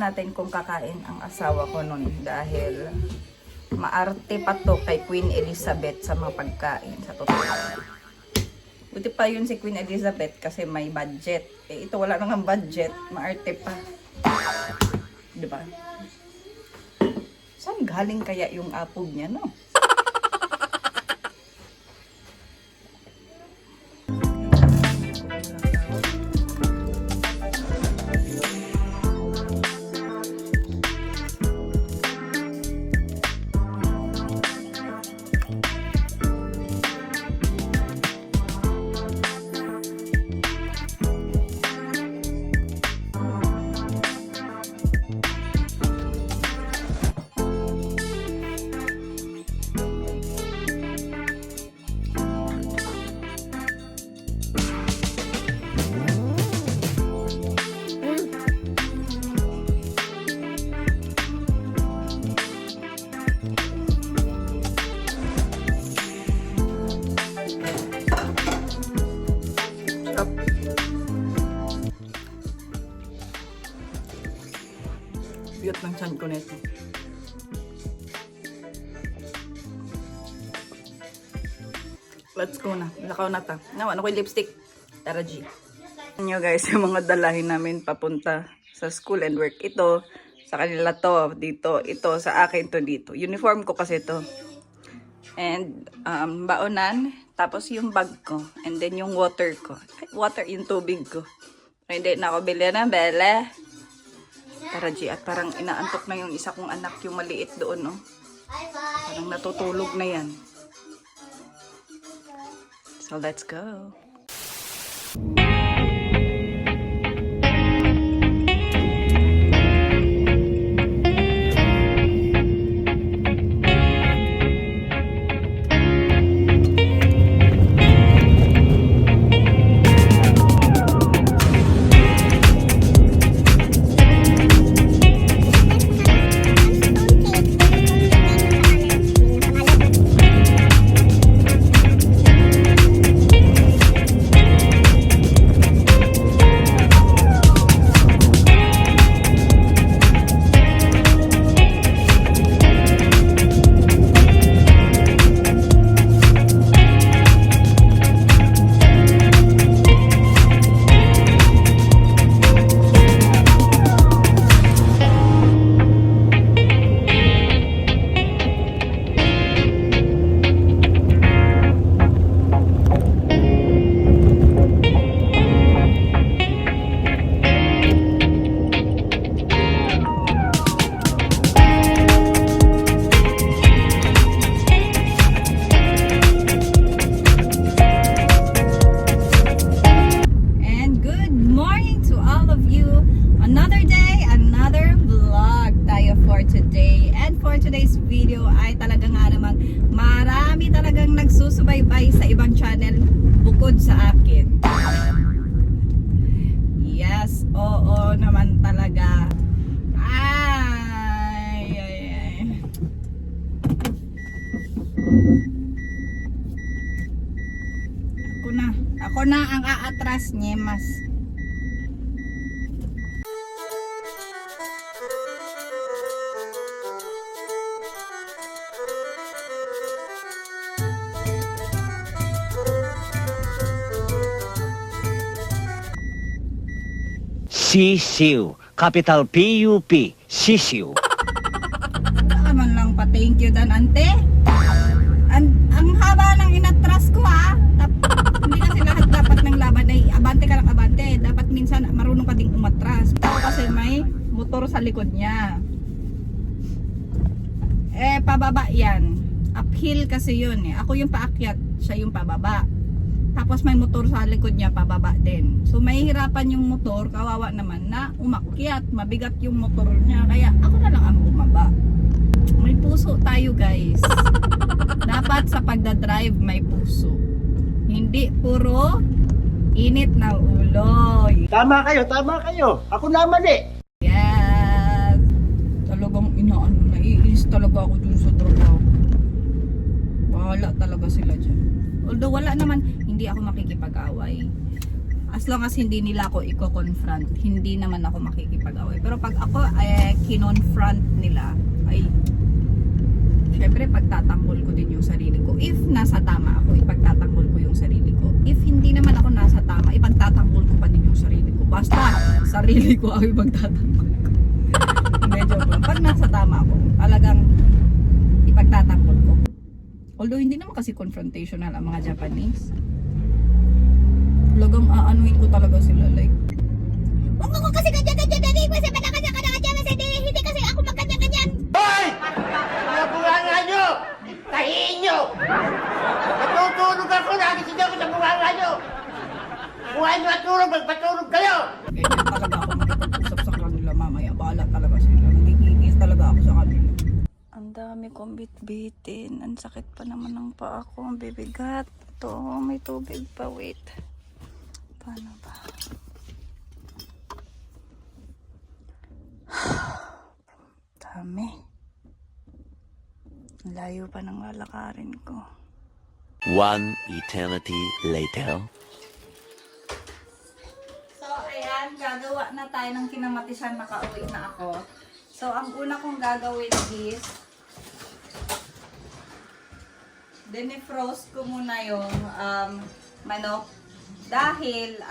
natin kung kakain ang asawa ko nun dahil maarte pa to kay Queen Elizabeth sa mga pagkain sa totoo. Buti pa yun si Queen Elizabeth kasi may budget. Eh ito wala nang budget, maarte pa. Diba? Saan galing kaya yung apog niya, no? Biyot ng tiyan ko nito. Let's go na. Nakaw na ta. Nawan ako yung lipstick. Tara G. Nyo guys, yung mga dalahin namin papunta sa school and work. Ito, sa kanila to, dito. Ito, sa akin to dito. Uniform ko kasi to. And, baonan. Tapos yung bag ko. And then yung water ko. Water, yung tubig ko. Hindi na ako bili ng bele. Tara G, at parang inaantok na yung isa kong anak, yung maliit doon, no? Parang natutulog na yan. So, let's go. Today's video ay talaga nga namang marami talagang nagsusubaybay sa ibang channel bukod sa akin. Yes, oo naman talaga. Ay. Ako na ang aatras niya, mas. Sisiw. Capital P-U-P. Sisiw. Wala man lang pa-thank you dan, ante. Ang haba ng inatras ko, ha. Hindi kasi lahat dapat ng laban ay abante ka lang abante. Dapat minsan marunong ka ding umatras. Ito kasi may motor sa likod niya. Eh, pababa yan. Uphill kasi yun eh. Ako yung paakyat, siya yung pababa. Tapos may motor sa likod niya, pababa din. So mahihirapan yung motor, kawawa naman na umakyat. Mabigat yung motor niya. Kaya ako na lang ang bumaba. May puso tayo guys. Dapat sa pagdadrive may puso. Hindi puro init ng ulo. Tama kayo. Ako naman eh. Yes. Talagang naiinis talaga ako dun sa trabaho. Bahala talaga sila dyan. Although wala naman, hindi ako makikipag-away. as long as hindi nila ako i-confront, hindi naman ako makikipag-away. Pero pag ako kinonfront nila, ay syempre pagtatanggol ko din yung sarili ko. If nasa tama ako, ipagtatanggol ko yung sarili ko. If hindi naman ako nasa tama, ipagtatanggol ko pa din yung sarili ko. Basta sarili ko ang ipagtatanggol ko. Medyo pag nasa tama ako, talagang ipagtatanggol ko. Although hindi naman kasi confrontational ang mga Japanese. Talagang aanuin ko talaga sila, like Huwag mo kasi ganyan-ganyan na rin. Kasi malakas ka na ganyan. Kasi hindi kasi ako magganyan-ganyan. Hoy! Mga bunganga nyo! Tahiin nyo! Natutulog ako, nagising ako sa bunganga nyo! Buhay nyo at tulog, magpatulog kayo! ganyan talaga ako makipag-usap sa kanila mamaya. Bahala talaga sila. Nagigigis talaga ako sa kanila. Ang dami kong bitbitin. Ang sakit pa naman ng paa ko. Ang bibigat. Ito, may tubig pa. Wait. Paano ba? Dami. Layo pa ng lalakarin ko. One eternity later. So, ayan, gagawa na tayo ng kinamatisan, makauwi na ako. So, ang una kong gagawin is, dinefrost ko muna yung manok. Dahil,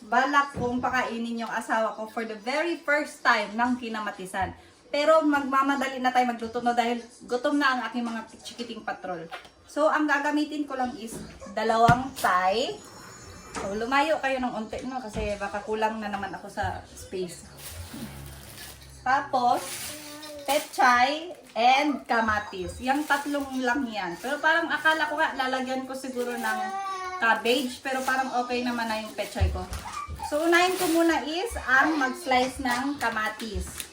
balak kong pakainin yung asawa ko for the very first time ng kinamatisan. Pero magmamadali na tayo magluto no dahil gutom na ang aking mga chikiting patrol. So, ang gagamitin ko lang is dalawang Thai. So, lumayo kayo ng unti, no? Kasi baka kulang na naman ako sa space. Tapos, pechay and kamatis. Yung tatlong lang yan. Pero parang akala ko nga, lalagyan ko siguro ng cabbage. Pero parang okay naman na yung pechay ko. So, unahin ko muna is ang mag-slice ng kamatis.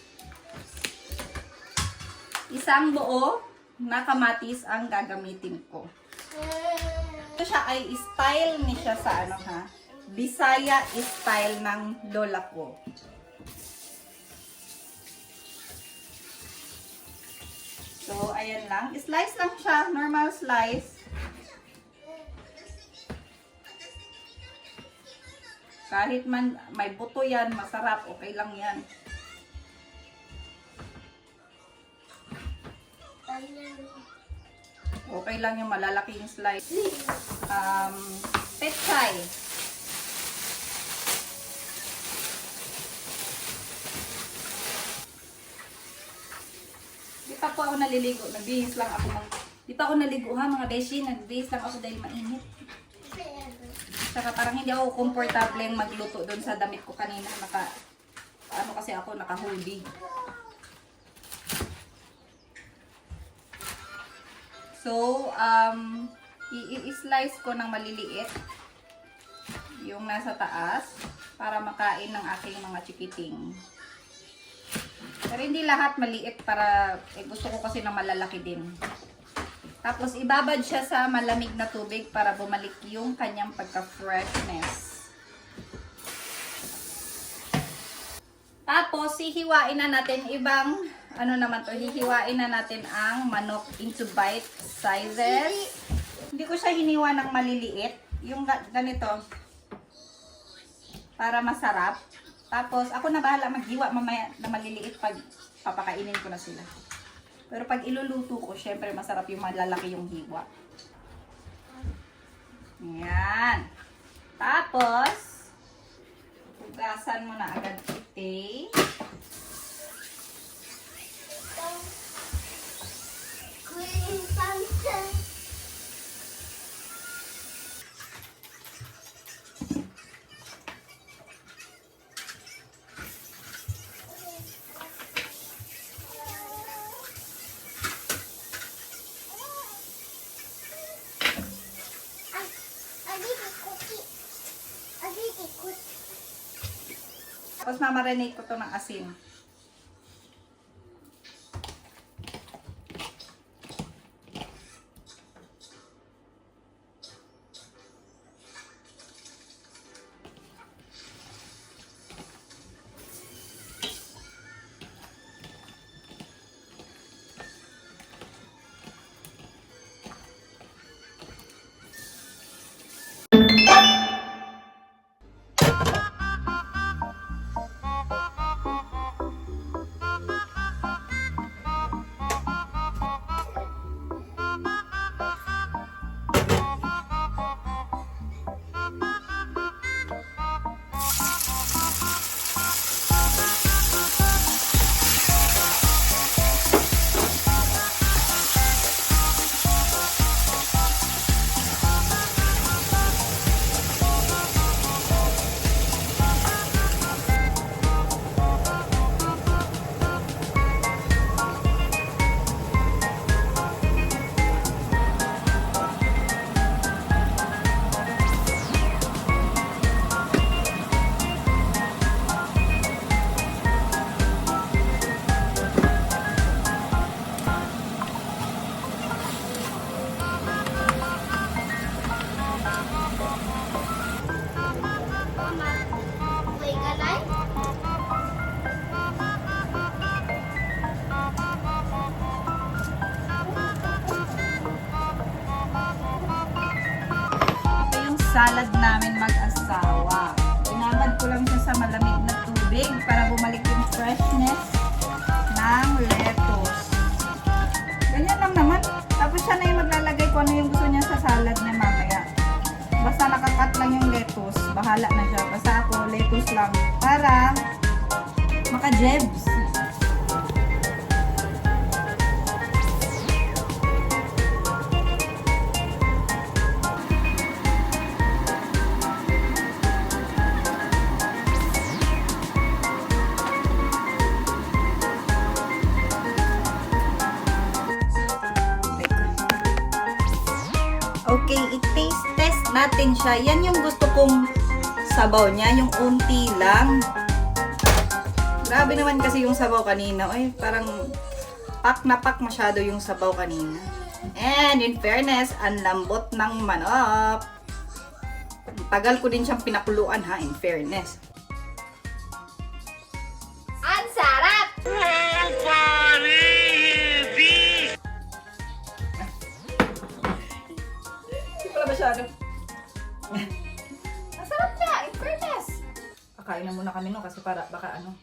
Isang buo na kamatis ang gagamitin ko. Ito siya ay style ni siya sa ano ha, Bisaya style ng lola ko. So, ayan lang. Slice lang siya. Normal slice. Kahit man may buto yan, masarap. Okay lang yan. Okay lang yung malalaki yung slice. Pechay. Di pa po ako naliligo. Nagbihis lang ako. Di pa ako naligo ha mga beshi. Nagbihis lang ako dahil mainit. Saka parang hindi ako komportable magluto doon sa damit ko kanina. Ano kasi ako, naka-hoodie. So, i-slice ko ng maliliit yung nasa taas para makain ng aking mga chikiting. Pero hindi lahat maliit para gusto ko kasi na malalaki din. Tapos ibabad siya sa malamig na tubig para bumalik yung kanyang pagka-freshness. Tapos hihiwain na natin hihiwain na natin ang manok into bite sizes. Hindi ko siya hiniwa ng maliliit. Yung ganito. Para masarap. Tapos, ako na bahala maghiwa mamaya na maliliit pag papakainin ko na sila. Pero pag iluluto ko, syempre masarap yung malalaki yung hiwa. Ayan. Tapos, hugasan mo na agad ite. Tapos mamarinate ko to ng asin. ko lang siya sa malamig na tubig para bumalik yung freshness ng lettuce. Ganyan lang naman. Tapos siya na yung maglalagay kung ano yung gusto niya sa salad niya mamaya. Basta nakakat lang yung lettuce, bahala na siya. Basta ako, lettuce lang. Para maka-jebs. Okay, i-taste test natin siya. Yan yung gusto kong sabaw niya, yung unti lang. Grabe naman kasi yung sabaw kanina. Ay, parang pak na pak masyado yung sabaw kanina. And in fairness, ang lambot ng manok. Tagal ko din siyang pinakuluan ha, in fairness. Ang sarap! Hindi pala masyado. Ang sarap niya, in fairness. Kakain na muna kami no kasi para baka ano.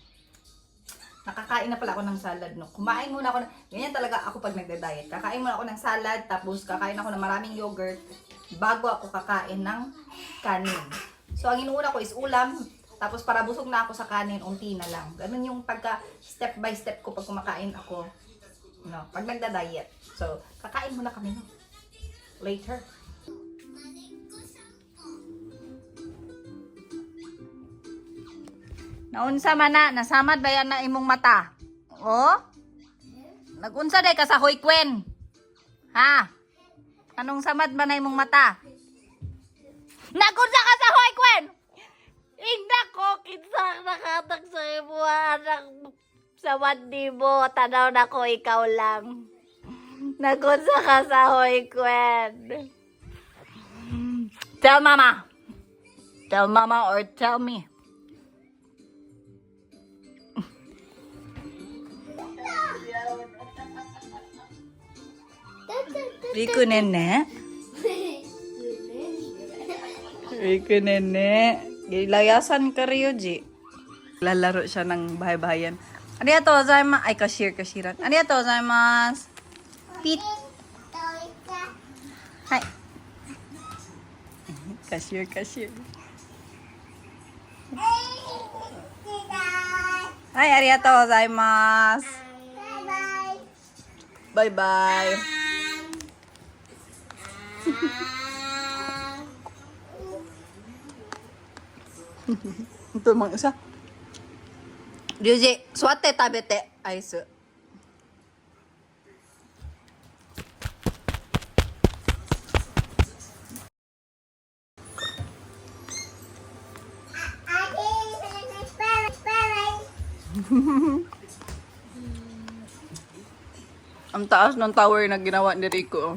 Nakakain na pala ako ng salad no. Kumain muna ako ganyan talaga ako pag nagda-diet. Kakain muna ako ng salad tapos kakain ako ng maraming yogurt bago ako kakain ng kanin. So ang inuuna ko is ulam tapos para busog na ako sa kanin, unti na lang. Ganun yung pagka step by step ko pag kumakain ako. No, pag nagda-diet. So kakain muna kami no. Later. Naunsa man na, nasamad ba yan na imong mata? Oh? Nagunsa day ka sa hoykwen? Ha? Anong samad ba na imong mata? Nagunsa ka sa hoykwen? Ingda ko, kinsa nakatag sa imo anak samad di mo, tanaw na ko ikaw lang. Nagunsa ka sa hoykwen. Tell mama. Tell mama or tell me. Rico nene. Rico nene. Gilayasan ka rin Ji. Lalaro siya ng bahay-bahayan. Arigatou gozaimasu. Ay, kashiran. Arigatou gozaimasu. Pit. Hai. Cashier. Hai, arigatou gozaimasu. Bye-bye. Ito mga isa. Ryuji, suwate tabete. Ice. Ang taas ng tower na ginawa ni Rico.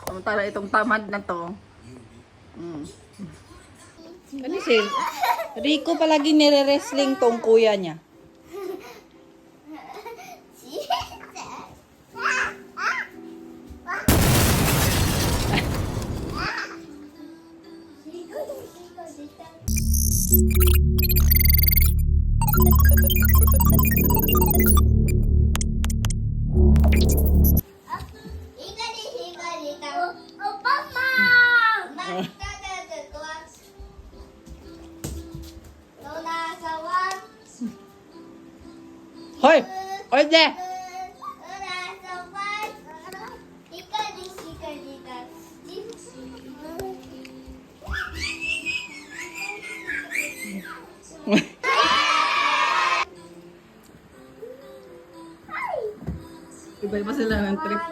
Samantala itong tamad na to. Ano si Rico palagi nire-wrestling tong kuya niya. Hoy! Oye! Iba-iba sila ng trip.